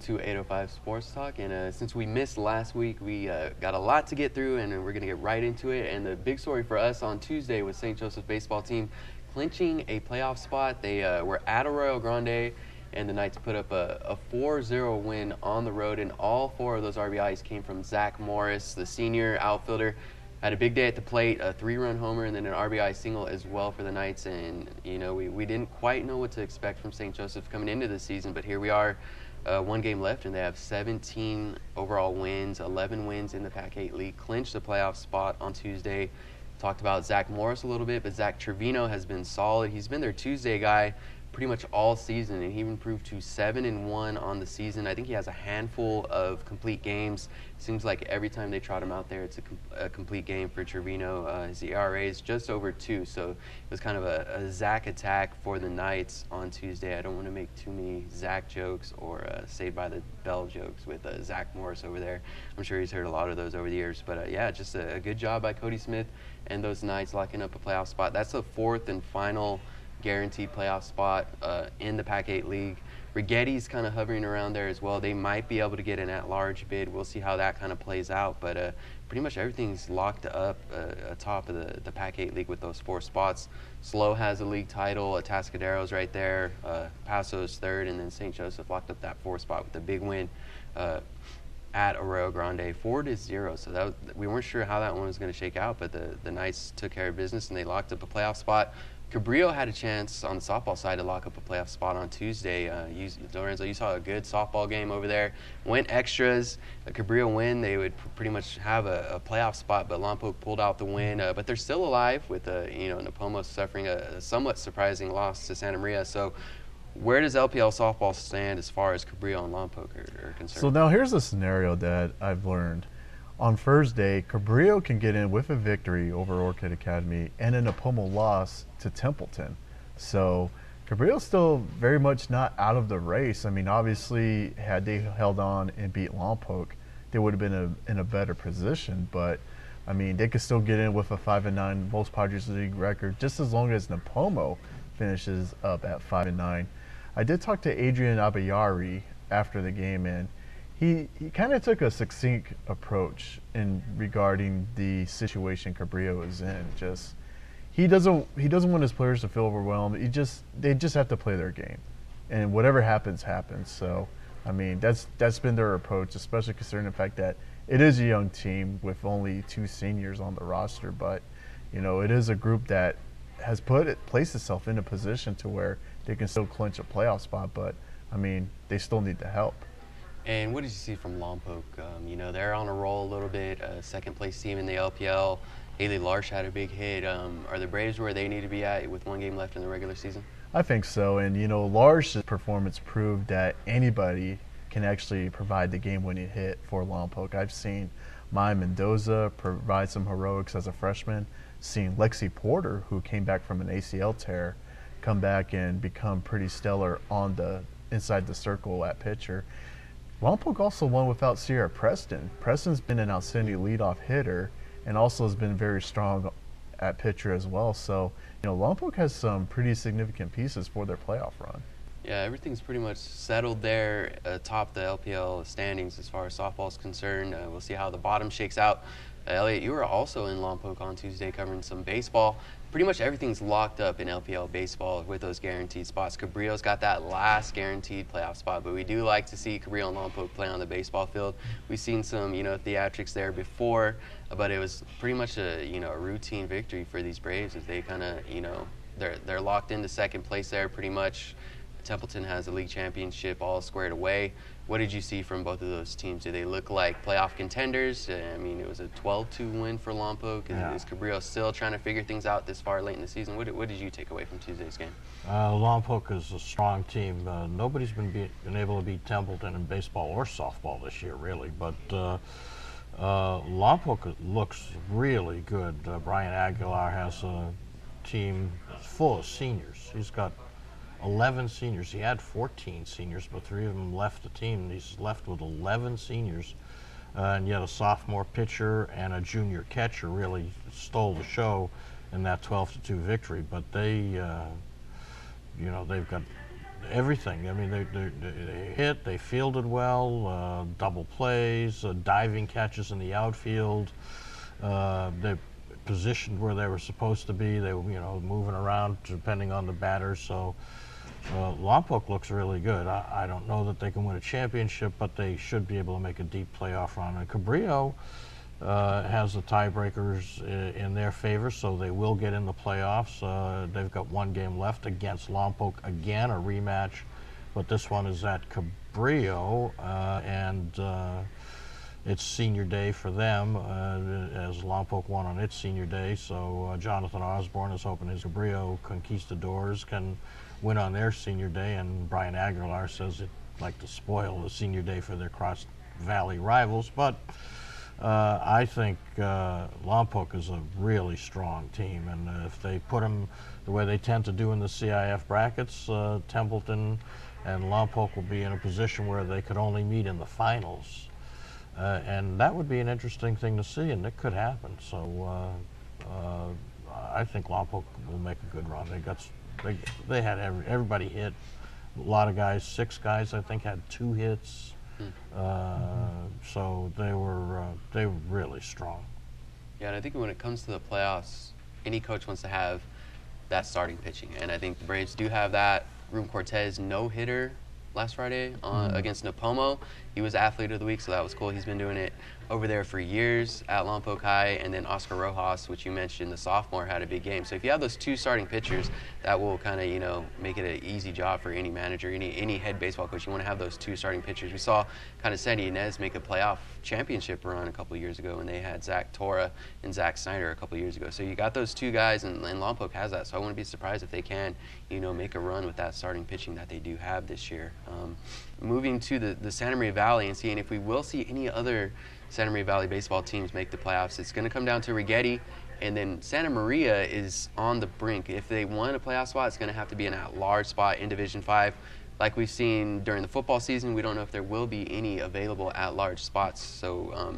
to 805 Sports Talk. And since we missed last week, we got a lot to get through, and we're going to get right into it. And the big story for us on Tuesday was St. Joseph baseball team clinching a playoff spot. They were at Arroyo Grande, and the Knights put up a 4-0 win on the road, and all 4 of those RBIs came from Zach Morris, the senior outfielder. Had a big day at the plate, a 3-run homer, and then an RBI single as well for the Knights. And, you know, we didn't quite know what to expect from St. Joseph coming into the season, but here we are, 1 game left, and they have 17 overall wins, 11 wins in the Pac-8 League, clinched the playoff spot on Tuesday. Talked about Zach Morris a little bit, but Zach Trevino has been solid. He's been their Tuesday guy pretty much all season, and he improved to 7-1 on the season. I think he has a handful of complete games. Seems like every time they trot him out there, it's a complete game for Trevino. His ERA is just over 2, so it was kind of a Zach attack for the Knights on Tuesday. I don't want to make too many Zach jokes or Saved by the Bell jokes with Zach Morris over there. I'm sure he's heard a lot of those over the years, but yeah, just a good job by Cody Smith and those Knights locking up a playoff spot. That's the 4th and final guaranteed playoff spot in the Pac-8 League. Righetti's kind of hovering around there as well. They might be able to get an at-large bid. We'll see how that kind of plays out, but pretty much everything's locked up atop of the Pac-8 League with those 4 spots. SLO has a league title, Atascadero's right there, Paso's 3rd, and then St. Joseph locked up that 4th spot with a big win at Arroyo Grande, 4-0. So that was, we weren't sure how that one was going to shake out, but the Knights took care of business and they locked up a playoff spot. Cabrillo had a chance on the softball side to lock up a playoff spot on Tuesday. Lorenzo, you saw a good softball game over there. Went extras. A Cabrillo win, they would pretty much have a playoff spot, but Lompoc pulled out the win. But they're still alive with Napomo suffering a somewhat surprising loss to Santa Maria. So where does LPL softball stand as far as Cabrillo and Lompoc are concerned? So now here's a scenario that I've learned. On Thursday, Cabrillo can get in with a victory over Orchid Academy and a Napomo loss to Templeton. So Cabrillo's still very much not out of the race. I mean, obviously, had they held on and beat Lompoc, they would have been in a better position. But, I mean, they could still get in with a 5-9 most Padres League record just as long as Napomo finishes up at 5-9. I did talk to Adrian Abayari after the game, and he kind of took a succinct approach in regarding the situation Cabrillo is in. Just he doesn't want his players to feel overwhelmed. They just have to play their game, and whatever happens happens. So I mean that's been their approach, especially considering the fact that it is a young team with only 2 seniors on the roster. But you know, it is a group that has placed itself in a position to where they can still clinch a playoff spot. But I mean, they still need the help. And what did you see from Lompoc? You know, they're on a roll a little bit, 2nd place team in the LPL. Haley Larsh had a big hit. Are the Braves where they need to be at with 1 game left in the regular season? I think so. And, you know, Larsh's performance proved that anybody can actually provide the game-winning hit for Lompoc. I've seen Maya Mendoza provide some heroics as a freshman, seen Lexi Porter, who came back from an ACL tear, come back and become pretty stellar on inside the circle at pitcher. Lompoc also won without Sierra Preston. Preston's been an outstanding leadoff hitter and also has been very strong at pitcher as well. So, you know, Lompoc has some pretty significant pieces for their playoff run. Yeah, everything's pretty much settled there atop the LPL standings as far as softball is concerned. We'll see how the bottom shakes out. Elliot, you were also in Lompoc on Tuesday covering some baseball. Pretty much everything's locked up in LPL baseball with those guaranteed spots. Cabrillo's got that last guaranteed playoff spot, but we do like to see Cabrillo and Lompoc play on the baseball field. We've seen some, theatrics there before, but it was pretty much a routine victory for these Braves as they kind of, they're locked into 2nd place there pretty much. Templeton has the league championship all squared away. What did you see from both of those teams? Do they look like playoff contenders? I mean, it was a 12-2 win for Lompoc. Is Cabrillo still trying to figure things out this far late in the season? What did you take away from Tuesday's game? Lompoc is a strong team. Nobody's been able to beat Templeton in baseball or softball this year, really. But Lompoc looks really good. Brian Aguilar has a team full of seniors. He's got 11 seniors. He had 14 seniors, but 3 of them left the team. He's left with 11 seniors, and yet a sophomore pitcher and a junior catcher really stole the show in that 12-2 victory. But they've got everything. I mean, they hit, they fielded well, double plays, diving catches in the outfield. They positioned where they were supposed to be. They were, moving around depending on the batters. So Lompoc looks really good. I don't know that they can win a championship, but they should be able to make a deep playoff run. And Cabrillo has the tiebreakers in their favor, so they will get in the playoffs. They've got one game left against Lompoc again, a rematch, but this one is at Cabrillo, and it's senior day for them, as Lompoc won on its senior day. So Jonathan Osborne is hoping his Cabrillo conquistadors can win on their senior day, and Brian Aguilar says he'd like to spoil the senior day for their Cross Valley rivals, but I think Lompoc is a really strong team, and if they put them the way they tend to do in the CIF brackets, Templeton and Lompoc will be in a position where they could only meet in the finals. And that would be an interesting thing to see, and it could happen. So I think Lompoc will make a good run. They had everybody hit. A lot of guys, 6 guys I think had 2 hits. So they were really strong. Yeah, and I think when it comes to the playoffs, any coach wants to have that starting pitching, and I think the Braves do have that. Ruben Cortez no-hitter last Friday against Napomo. He was Athlete of the Week, so that was cool. He's been doing it over there for years at Lompoc High. And then Oscar Rojas, which you mentioned, the sophomore, had a big game. So if you have those 2 starting pitchers, that will kind of, make it an easy job for any manager, any head baseball coach. You want to have those 2 starting pitchers. We saw kind of Sandy Inez make a playoff championship run a couple of years ago, and they had Zach Tora and Zach Snyder a couple of years ago. So you got those 2 guys, and Lompoc has that. So I wouldn't be surprised if they can, make a run with that starting pitching that they do have this year. Moving to the Santa Maria Valley and seeing if we will see any other Santa Maria Valley baseball teams make the playoffs. It's going to come down to Righetti, and then Santa Maria is on the brink. If they want a playoff spot, it's going to have to be an at-large spot in Division 5. Like we've seen during the football season, we don't know if there will be any available at-large spots. So,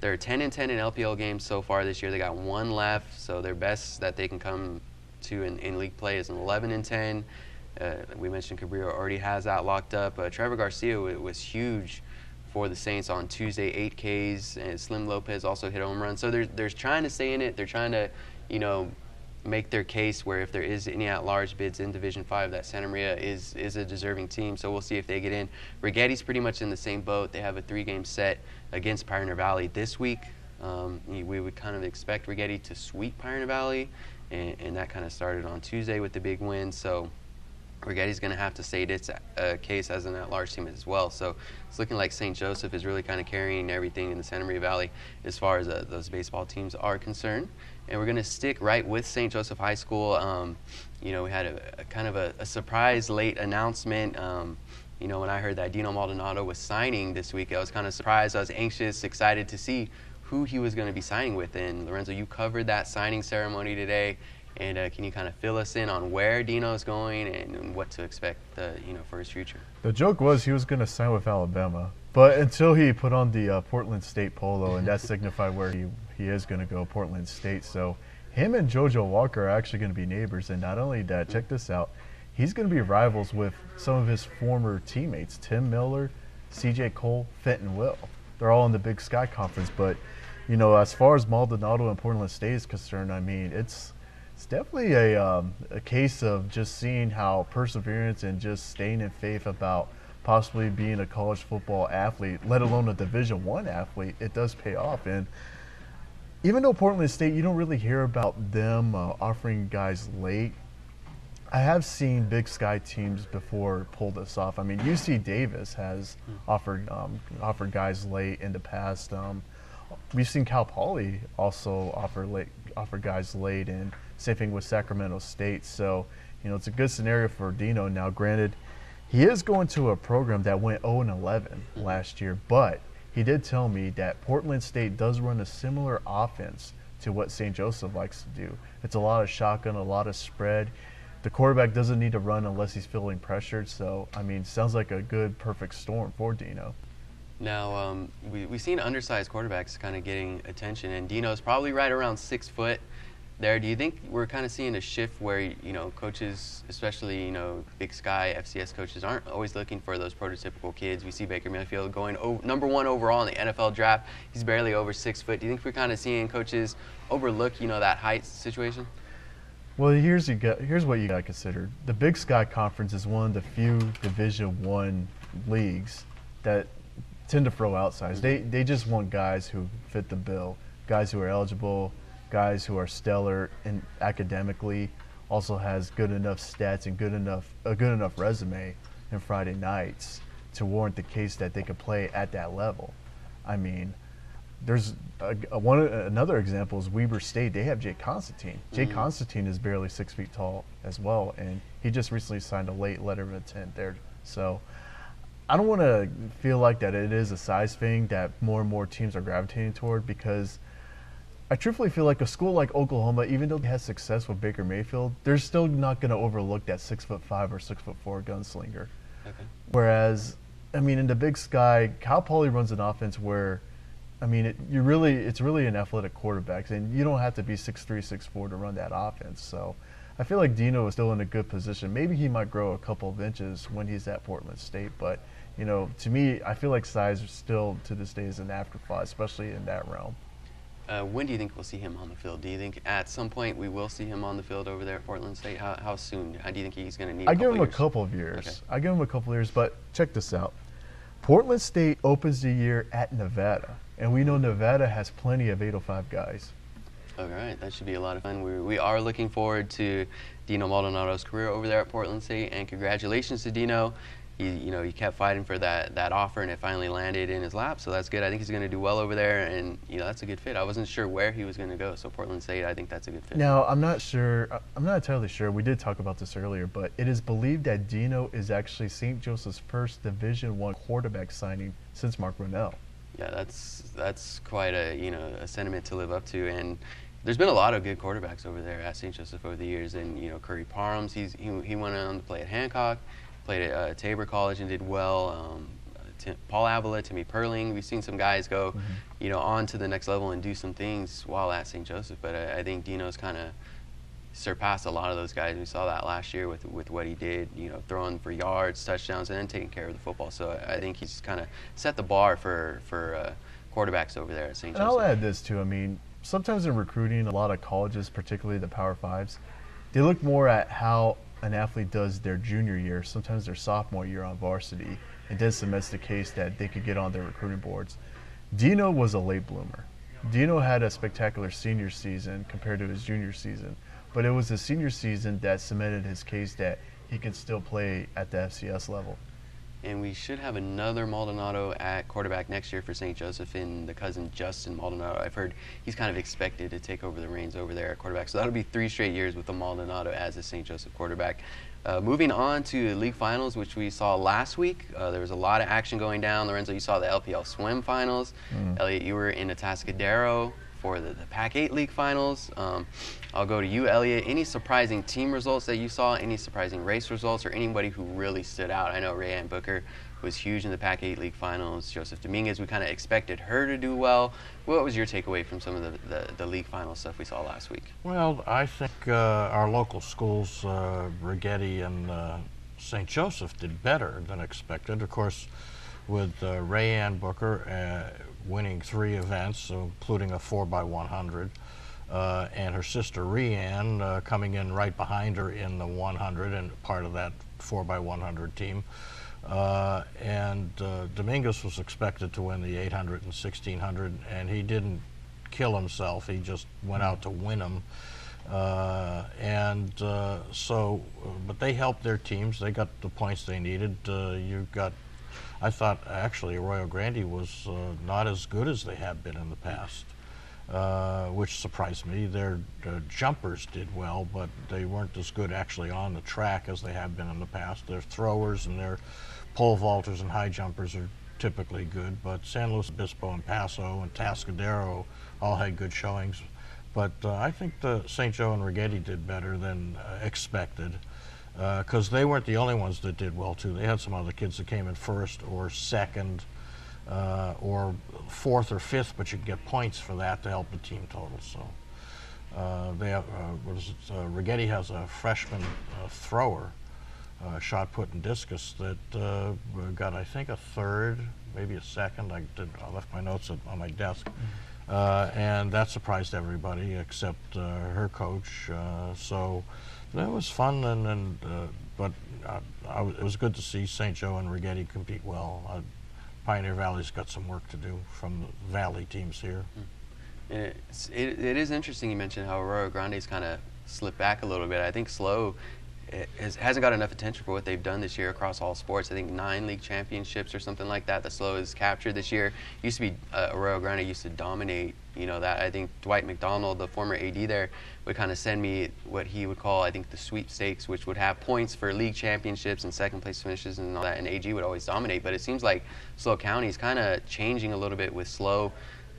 they're 10-10 in LPL games so far this year. They got 1 left, so their best that they can come to in league play is an 11-10. We mentioned Cabrillo already has that locked up. Trevor Garcia was huge for the Saints on Tuesday, 8 Ks, and Slim Lopez also hit a home run. So they're trying to stay in it. They're trying to, make their case where if there is any at-large bids in Division 5, that Santa Maria is a deserving team. So we'll see if they get in. Righetti's pretty much in the same boat. They have a 3-game set against Pioneer Valley this week. We would kind of expect Righetti to sweep Pioneer Valley, and that kind of started on Tuesday with the big win. So Righetti's going to have to state its case as an at-large team as well. So it's looking like St. Joseph is really kind of carrying everything in the Santa Maria Valley as far as those baseball teams are concerned. And we're going to stick right with St. Joseph High School. We had a kind of a surprise late announcement. When I heard that Dino Maldonado was signing this week, I was kind of surprised. I was anxious, excited to see who he was going to be signing with. And Lorenzo, you covered that signing ceremony today. And can you kind of fill us in on where Dino's going and what to expect, for his future? The joke was he was going to sign with Alabama, but until he put on the Portland State polo, and that signified where he is going to go, Portland State. So him and JoJo Walker are actually going to be neighbors. And not only that, check this out, he's going to be rivals with some of his former teammates, Tim Miller, CJ Cole, Fenton Will. They're all in the Big Sky Conference. But, as far as Maldonado and Portland State is concerned, I mean, it's definitely a case of just seeing how perseverance and just staying in faith about possibly being a college football athlete, let alone a Division I athlete, it does pay off. And even though Portland State, you don't really hear about them offering guys late, I have seen Big Sky teams before pull this off. I mean, UC Davis has offered guys late in the past. We've seen Cal Poly also offer guys late, and same thing with Sacramento State. So, it's a good scenario for Dino. Now, granted, he is going to a program that went 0-11 last year, but he did tell me that Portland State does run a similar offense to what St. Joseph likes to do. It's a lot of shotgun, a lot of spread. The quarterback doesn't need to run unless he's feeling pressured. So, I mean, sounds like a good, perfect storm for Dino. Now, we've seen undersized quarterbacks kind of getting attention, and Dino's probably right around 6 foot. there. Do you think we're kind of seeing a shift where, coaches, especially, Big Sky FCS coaches, aren't always looking for those prototypical kids? We see Baker Mayfield going number 1 overall in the NFL draft. He's barely over 6 foot. Do you think we're kind of seeing coaches overlook, that height situation? Well, here's what you got to consider. The Big Sky Conference is one of the few Division I leagues that tend to throw outsiders. They just want guys who fit the bill, guys who are eligible, guys who are stellar and academically, also has good enough stats and a good enough resume in Friday nights to warrant the case that they could play at that level. I mean, there's another example is Weber State. They have Jake Constantine. Jake Constantine is barely 6 feet tall as well, and he just recently signed a late letter of intent there. So I don't want to feel like that it is a size thing that more and more teams are gravitating toward, because I truthfully feel like a school like Oklahoma, even though they has success with Baker Mayfield, they're still not going to overlook that 6'5" or 6'4" gunslinger. Okay. Whereas, I mean, in the Big Sky, Cal Poly runs an offense where, I mean, it's really an athletic quarterback, and you don't have to be 6'3", 6'4" to run that offense. So I feel like Dino is still in a good position. Maybe he might grow a couple of inches when he's at Portland State, but to me, I feel like size still to this day is an afterthought, especially in that realm. When do you think we'll see him on the field? Do you think at some point we will see him on the field over there at Portland State? How soon? How do you think he's going to need? I give him a couple of years. Okay. I give him a couple of years, but check this out. Portland State opens the year at Nevada, and we know Nevada has plenty of 805 guys. All right, that should be a lot of fun. We are looking forward to Dino Maldonado's career over there at Portland State, and congratulations to Dino. He kept fighting for that offer, and it finally landed in his lap, so that's good. I think he's going to do well over there, and that's a good fit. I wasn't sure where he was going to go, so Portland State, I think that's a good fit. Now, I'm not entirely sure. We did talk about this earlier, but it is believed that Dino is actually St. Joseph's first Division I quarterback signing since Mark Brunell. Yeah, that's quite a sentiment to live up to, and there's been a lot of good quarterbacks over there at St. Joseph over the years, and Curry Parhams, he went on to play at Hancock, played at Tabor College and did well. Paul Avila, Timmy Perling, we've seen some guys go, on to the next level and do some things while at St. Joseph. But I think Dino's kind of surpassed a lot of those guys. We saw that last year with what he did, throwing for yards, touchdowns, and then taking care of the football. So I think he's kind of set the bar for quarterbacks over there at St. Joseph. And I'll add this too. I mean, sometimes in recruiting, a lot of colleges, particularly the Power Fives, they look more at how an athlete does their junior year, sometimes their sophomore year on varsity, and then cements the case that they could get on their recruiting boards. Dino was a late bloomer. Dino had a spectacular senior season compared to his junior season, but it was the senior season that cemented his case that he can still play at the FCS level. And we should have another Maldonado at quarterback next year for St. Joseph in the cousin Justin Maldonado. I've heard he's kind of expected to take over the reins over there at quarterback. So that'll be 3 straight years with the Maldonado as a St. Joseph quarterback. Moving on to league finals, which we saw last week. There was a lot of action going down. Lorenzo, you saw the LPL Swim finals. Elliot, you were in Atascadero for the Pac-8 League finals. I'll go to you, Elliot. Any surprising team results that you saw? Any surprising race results, or anybody who really stood out? I know Rayanne Booker was huge in the Pac-8 League finals. Joseph Dominguez, we kind of expected her to do well. What was your takeaway from some of the league final stuff we saw last week? Well, I think our local schools, Righetti and St. Joseph, did better than expected. Of course, with Rayanne Booker winning 3 events, including a 4x100, and her sister Rianne coming in right behind her in the 100 and part of that 4x100 team. And Dominguez was expected to win the 800 and 1600, and he didn't kill himself. He just went out to win them. But they helped their teams. They got the points they needed. I thought actually Arroyo Grande was not as good as they have been in the past, which surprised me. Their jumpers did well, but they weren't as good actually on the track as they have been in the past. Their throwers and their pole vaulters and high jumpers are typically good, but San Luis Obispo and Paso and Tascadero all had good showings. But I think the St. Joe and Righetti did better than expected, because they weren't the only ones that did well too. They had some other kids that came in first or second or fourth or fifth, but you get points for that to help the team total. So they have, Righetti has a freshman thrower, shot put and discus that got, I think, a third, maybe a second. I left my notes on my desk. And that surprised everybody except her coach. So that was fun, but it was good to see St. Joe and Righetti compete well. Pioneer Valley's got some work to do from the Valley teams here. It is interesting you mentioned how Arroyo Grande's kind of slipped back a little bit. I think SLO hasn't got enough attention for what they've done this year across all sports. I think 9 league championships or something like that SLO has captured this year. Used to be Arroyo Grande used to dominate, that. I think Dwight McDonald, the former AD there, would kind of send me what he would call, I think, the sweepstakes, which would have points for league championships and second place finishes and all that, and AG would always dominate. But it seems like SLO County is kind of changing a little bit with SLO.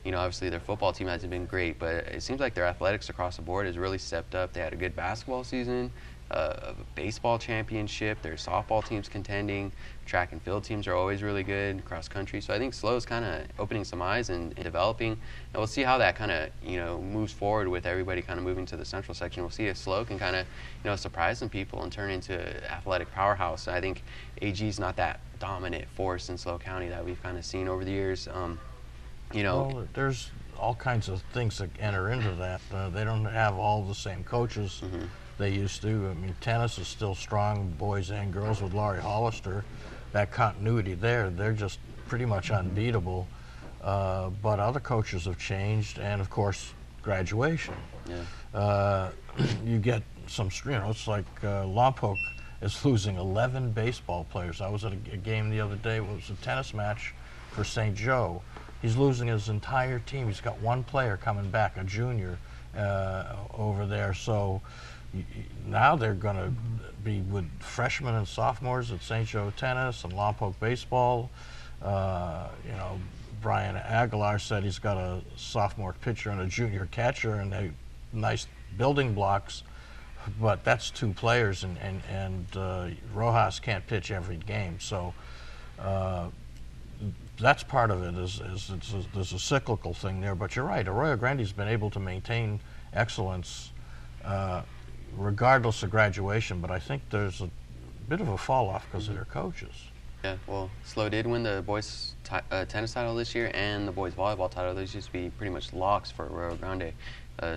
Obviously their football team hasn't been great, but it seems like their athletics across the board has really stepped up. They had a good basketball season, a baseball championship, their softball team's contending, track and field teams are always really good, cross country. So I think SLO is kind of opening some eyes and developing, and we'll see how that kind of moves forward with everybody kind of moving to the central section. We'll see if SLO can kind of surprise some people and turn into an athletic powerhouse. I think AG's not that dominant force in SLO County that we've kind of seen over the years. Well, there's all kinds of things that enter into that. They don't have all the same coaches they used to. I mean, tennis is still strong, boys and girls, with Laurie Hollister. That continuity there, they're just pretty much unbeatable. But other coaches have changed, and of course, graduation. Yeah. You get some, it's like Lompoc is losing 11 baseball players. I was at a game the other day. It was a tennis match for St. Joe. He's losing his entire team. He's got one player coming back, a junior, over there. So now they're going to be with freshmen and sophomores at St. Joe tennis and Lompoc baseball. Brian Aguilar said he's got a sophomore pitcher and a junior catcher, and they nice building blocks. But that's 2 players, and Rojas can't pitch every game. So. That's part of it. There's a cyclical thing there, but you're right. Arroyo Grande's been able to maintain excellence regardless of graduation, but I think there's a bit of a fall off because of their coaches. Yeah, well, SLO did win the boys tennis title this year and the boys volleyball title. Those used to be pretty much locks for Arroyo Grande.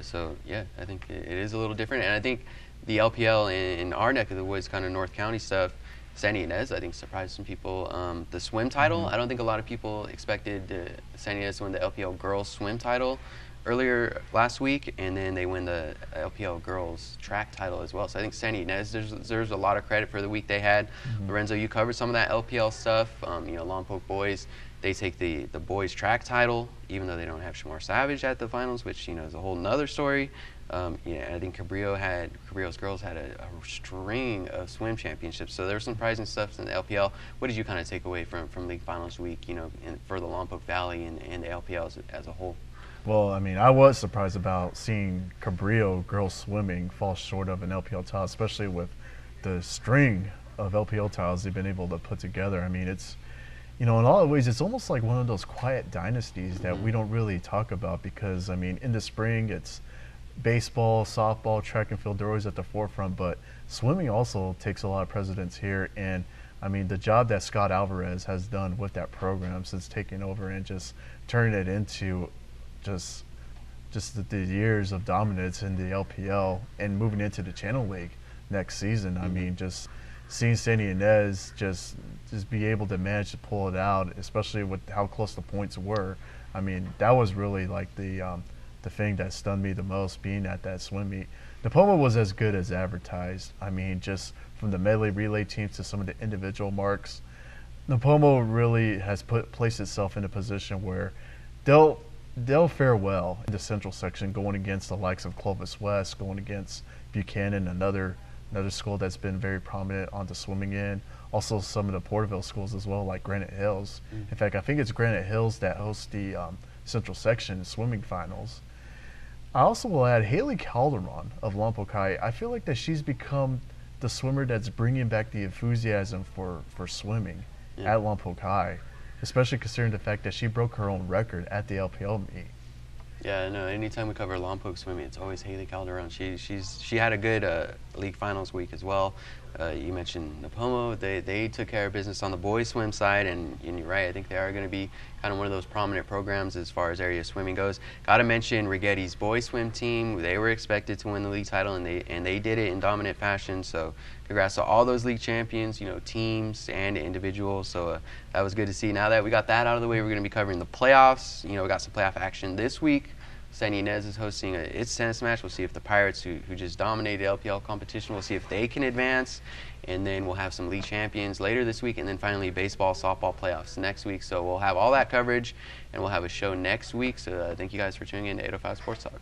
So yeah, I think it is a little different, and I think the LPL in our neck of the woods, kind of North County stuff, Sandy Inez, I think, surprised some people. The swim title, I don't think a lot of people expected Sandy Inez to win the LPL girls swim title earlier last week, and then they win the LPL girls track title as well. So I think Sandy Inez deserves a lot of credit for the week they had. Lorenzo, you covered some of that LPL stuff. Lompoc boys, they take the boys track title, even though they don't have Shamar Savage at the finals, which is a whole nother story. I think Cabrillo's girls had a string of swim championships, so there's some surprising stuff in the LPL. What did you kind of take away from league finals week, for the Lompoc Valley and the LPL as a whole? Well, I mean, I was surprised about seeing Cabrillo girls swimming fall short of an LPL title, especially with the string of LPL titles they've been able to put together. I mean, it's, in a lot of ways, it's almost like one of those quiet dynasties that we don't really talk about because, I mean, in the spring, it's baseball, softball, track and field, they're always at the forefront, but swimming also takes a lot of precedence here. And I mean, the job that Scott Alvarez has done with that program since taking over and just turning it into just the years of dominance in the LPL and moving into the Channel League next season. I mean, just seeing Sandy Inez just be able to manage to pull it out, especially with how close the points were. I mean, that was really like the thing that stunned me the most, being at that swim meet. Napoma was as good as advertised. I mean, just from the medley relay teams to some of the individual marks, Napoma really has placed itself in a position where they'll fare well in the central section, going against the likes of Clovis West, going against Buchanan, another school that's been very prominent on the swimming end. Also some of the Porterville schools as well, like Granite Hills. In fact, I think it's Granite Hills that hosts the central section swimming finals. I also will add Haley Calderon of Lompoc High. I feel like that she's become the swimmer that's bringing back the enthusiasm for swimming at Lompoc High, especially considering the fact that she broke her own record at the LPL meet. Yeah, no. Anytime we cover Lompoc swimming, it's always Haley Calderon. She had a good league finals week as well. You mentioned Napomo. They took care of business on the boys swim side, and you're right. I think they are going to be kind of one of those prominent programs as far as area swimming goes. Got to mention Righetti's boys swim team. They were expected to win the league title, and they did it in dominant fashion. So congrats to all those league champions, teams and individuals. So that was good to see. Now that we got that out of the way, we're going to be covering the playoffs. We got some playoff action this week. San Ynez is hosting its tennis match. We'll see if the Pirates, who just dominated LPL competition, we'll see if they can advance. And then we'll have some league champions later this week, and then finally baseball, softball playoffs next week. So we'll have all that coverage, and we'll have a show next week. So thank you guys for tuning in to 805 Sports Talk.